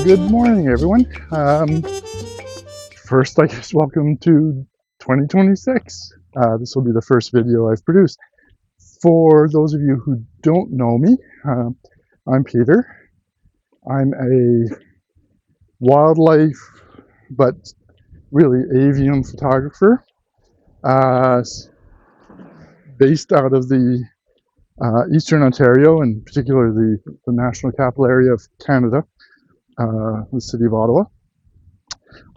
Good morning, everyone. First, I guess, welcome to 2026. This will be the first video I've produced. For those of you who don't know me, I'm Peter. I'm a wildlife, but really avian photographer, based out of the Eastern Ontario, in particular the National Capital Area of Canada, the city of Ottawa.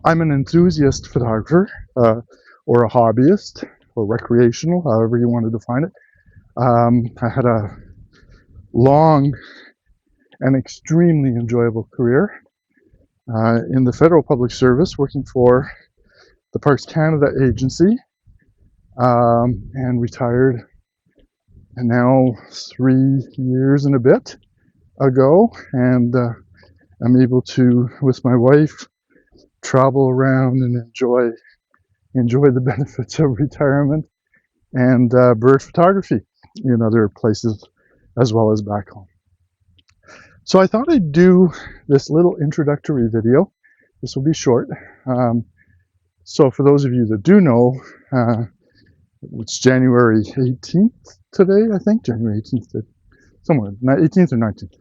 I'm an enthusiast photographer, or a hobbyist, or recreational, however you want to define it. I had a long and extremely enjoyable career in the federal public service, working for the Parks Canada agency, and retired, and now 3 years and a bit ago, and I'm able to, with my wife, travel around and enjoy the benefits of retirement and bird photography in other places as well as back home. So I thought I'd do this little introductory video. This will be short. So for those of you that do know, it's January 18th today, I think, January 18th, somewhere, 18th or 19th.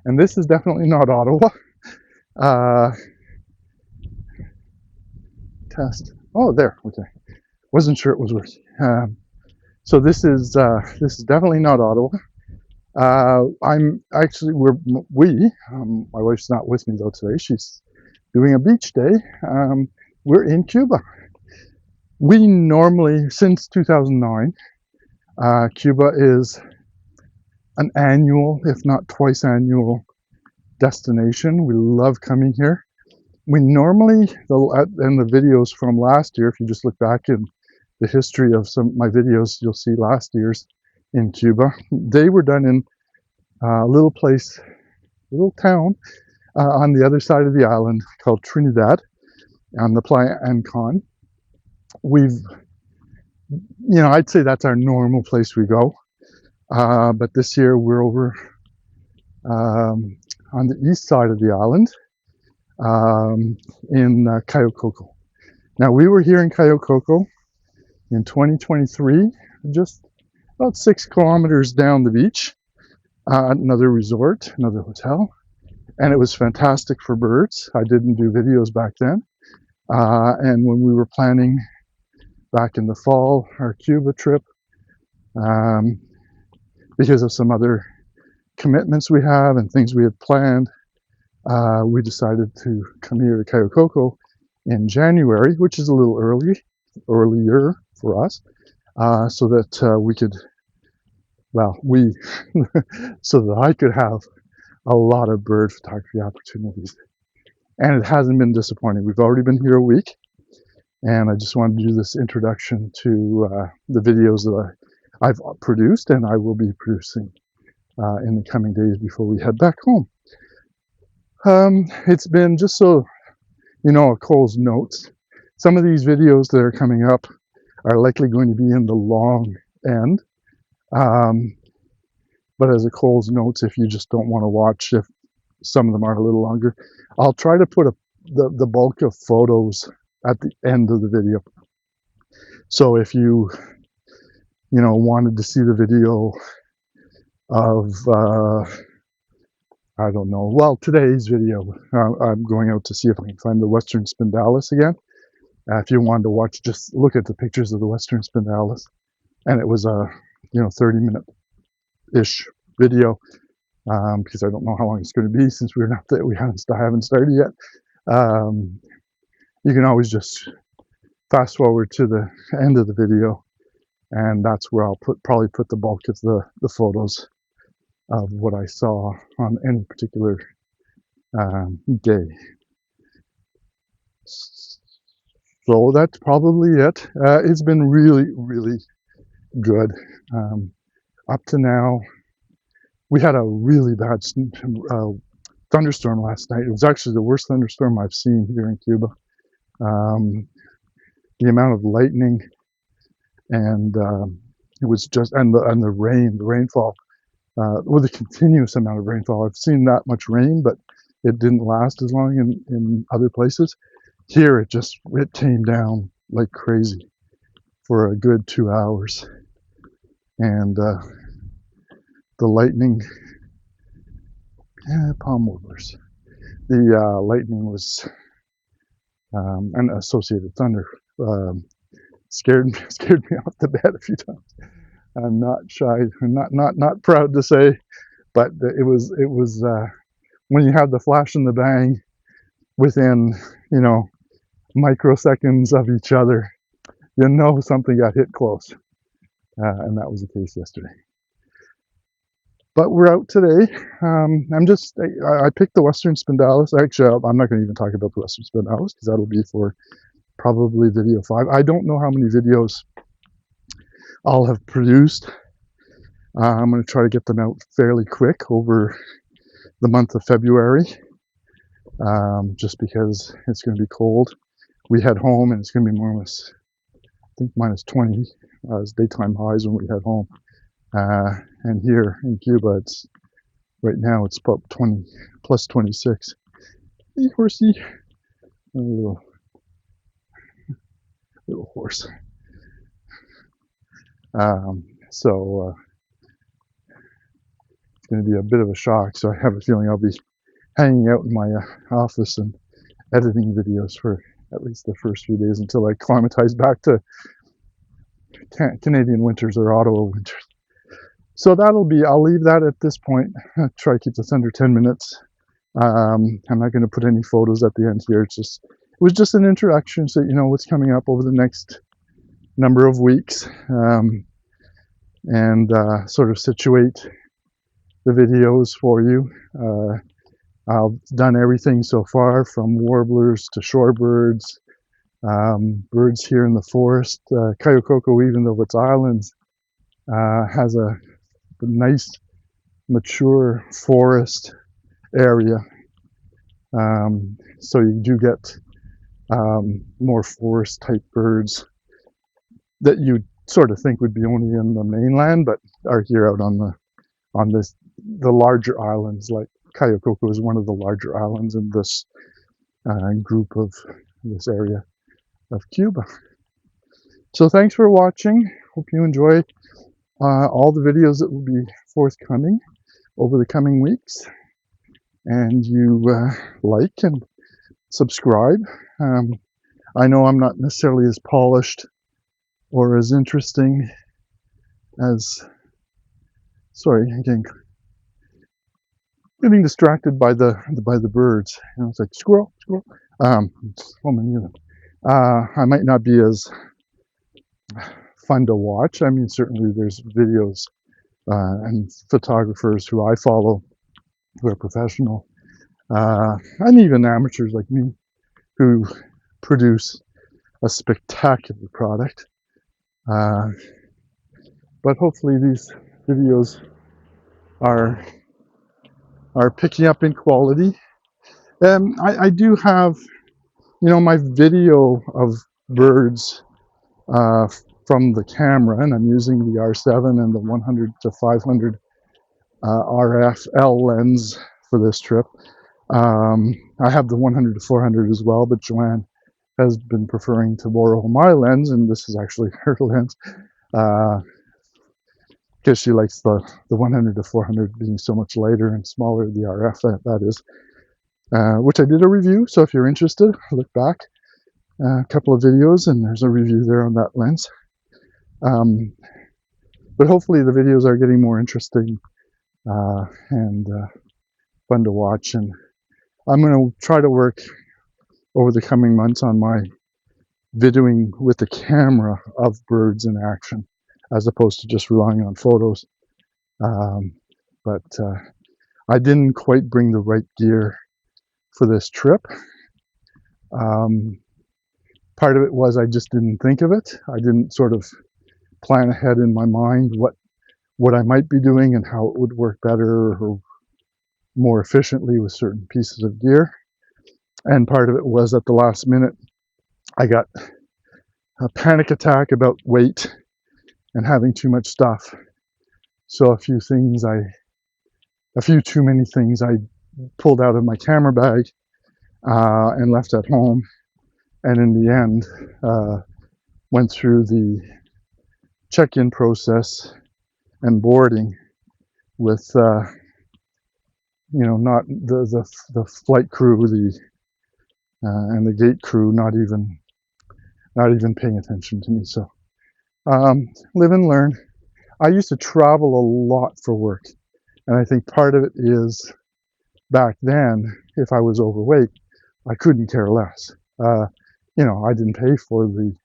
And this is definitely not Ottawa. Test. Oh, there. Okay. Wasn't sure it was working. So this is definitely not Ottawa. I'm actually my wife's not with me though today. She's doing a beach day. We're in Cuba. We normally, since 2009, Cuba is an annual, if not twice annual, destination. We love coming here. We normally, and the videos from last year, if you just look back in the history of some of my videos, you'll see last year's in Cuba. They were done in a little town on the other side of the island called Trinidad, on the Playa Ancon. I'd say that's our normal place we go. But this year we're over on the east side of the island, in Cayo Coco. Now, we were here in Cayo Coco in 2023, just about 6 kilometers down the beach, another resort, another hotel, and it was fantastic for birds. I didn't do videos back then, and when we were planning back in the fall our Cuba trip, because of some other commitments we have and things we had planned, we decided to come here to Cayo Coco in January, which is a little earlier for us, so that we could, so that I could have a lot of bird photography opportunities. And it hasn't been disappointing. We've already been here a week, and I just wanted to do this introduction to the videos that I've produced and I will be producing in the coming days before we head back home. It's been, just so you know, a Cole's notes. Some of these videos that are coming up are likely going to be in the long end. But as a Cole's notes, if you just don't want to watch, if some of them are a little longer, I'll try to put the bulk of photos at the end of the video. So if you wanted to see the video of I don't know. Well, today's video, I'm going out to see if I can find the Western Spindalis again. If you wanted to watch, just look at the pictures of the Western Spindalis, and it was a 30-minute-ish video, because I don't know how long it's going to be since we haven't started yet. You can always just fast forward to the end of the video, and that's where I'll probably put the bulk of the photos of what I saw on any particular day. So that's probably it. It's been really, really good. Up to now, we had a really bad thunderstorm last night. It was actually the worst thunderstorm I've seen here in Cuba. The amount of lightning and it was just, and the rainfall with a continuous amount of rainfall. I've seen that much rain, but it didn't last as long in other places. Here, it came down like crazy for a good 2 hours. And the lightning, palm warblers. The lightning was, and associated thunder, scared me off the bed a few times. I'm not shy, I'm not proud to say, but it was when you have the flash and the bang within, microseconds of each other, something got hit close, and that was the case yesterday. But we're out today. I picked the Western Spindalis. Actually, I'm not going to even talk about the Western Spindalis because that'll be for probably video 5. I don't know how many videos I'll have produced. I'm going to try to get them out fairly quick over the month of February, just because it's going to be cold. We head home and it's going to be minus 20 as daytime highs when we head home. And here in Cuba, right now it's about 20 plus 26. Hey, horsey, a little horse. So it's going to be a bit of a shock. So I have a feeling I'll be hanging out in my office and editing videos for at least the first few days until I acclimatize back to Canadian winters or Ottawa winters. So I'll leave that at this point. I'll try to keep this under 10 minutes. I'm not going to put any photos at the end here. It was just an introduction so you know what's coming up over the next number of weeks, and sort of situate the videos for you. I've done everything so far from warblers to shorebirds, birds here in the forest. Cayo Coco, even though it's islands, has a nice mature forest area, so you do get more forest type birds that you sort of think would be only in the mainland, but are here out on the larger islands. Like Cayo Coco is one of the larger islands in this group of this area of Cuba. So thanks for watching. Hope you enjoy all the videos that will be forthcoming over the coming weeks, and you like and subscribe. I know I'm not necessarily as polished or as interesting as, sorry, getting distracted by the birds. It's like squirrel. So many of them. I might not be as fun to watch. I mean, certainly there's videos and photographers who I follow who are professional, and even amateurs like me who produce a spectacular product. But hopefully these videos are picking up in quality. I do have, my video of birds from the camera, and I'm using the R7 and the 100-500 RF lens for this trip. I have the 100-400 as well, but Joanne has been preferring to borrow my lens, and this is actually her lens, because she likes the 100-400 being so much lighter and smaller, the RF that is, which I did a review. So if you're interested, look back a couple of videos and there's a review there on that lens. But hopefully the videos are getting more interesting and fun to watch, and I'm going to try to work over the coming months on my videoing with the camera of birds in action, as opposed to just relying on photos. But I didn't quite bring the right gear for this trip. Part of it was I just didn't think of it. I didn't sort of plan ahead in my mind what I might be doing and how it would work better or more efficiently with certain pieces of gear. And part of it was at the last minute, I got a panic attack about weight and having too much stuff. So a few things I a few too many things I pulled out of my camera bag and left at home, and in the end went through the check-in process and boarding with not the flight crew, and the gate crew not even paying attention to me. So live and learn. I used to travel a lot for work, and I think part of it is back then, if I was overweight, I couldn't care less. I didn't pay for the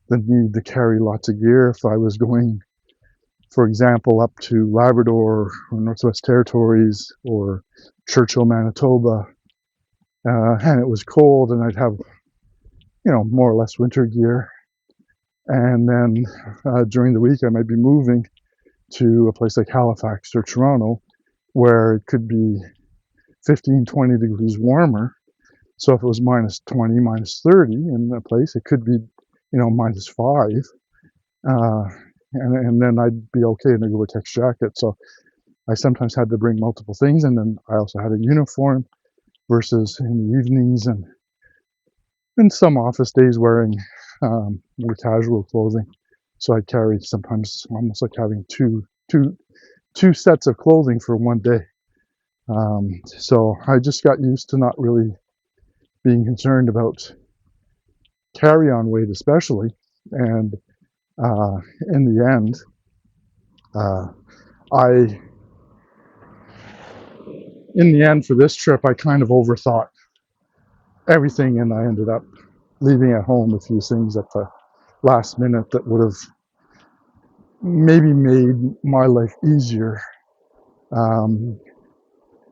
need to carry lots of gear. If I was going, for example, up to Labrador or Northwest Territories or Churchill, Manitoba, and it was cold, and I'd have, more or less winter gear. And then during the week, I might be moving to a place like Halifax or Toronto, where it could be 15, 20 degrees warmer. So if it was minus 20, minus 30 in a place, it could be, minus 5. And then I'd be okay in a Gore-Tex jacket. So I sometimes had to bring multiple things. And then I also had a uniform versus in the evenings and in some office days wearing more casual clothing. So I carry sometimes almost like having two sets of clothing for one day. So I just got used to not really being concerned about carry-on weight, especially. And in the end, for this trip, I kind of overthought everything, and I ended up leaving at home a few things at the last minute that would have maybe made my life easier.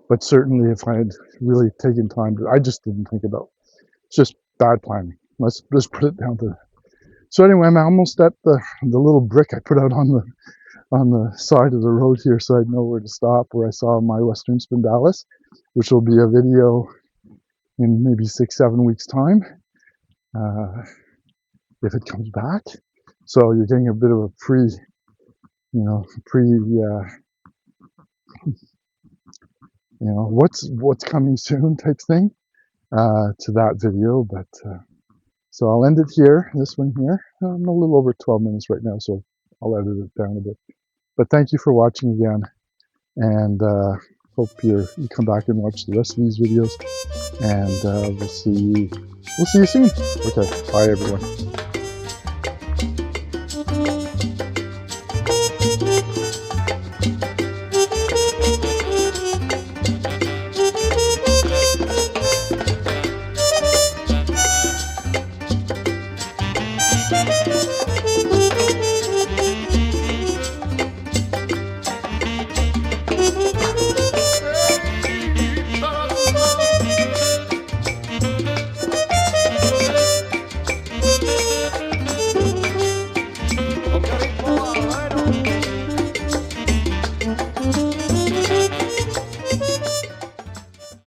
But certainly if I had really taken time I just didn't think about it. It's just bad planning. Let's put it down to. So anyway, I'm almost at the little brick I put out on the side of the road here, so I'd know where to stop, where I saw my Western Spin Dallas, which will be a video in maybe 6-7 weeks time, if it comes back. So you're getting a bit of a what's coming soon type thing to that video. But so I'll end it here, this one here. I'm a little over 12 minutes right now, so I'll edit it down a bit. But thank you for watching again, and hope you come back and watch the rest of these videos, and we'll see you soon. Okay, bye everyone.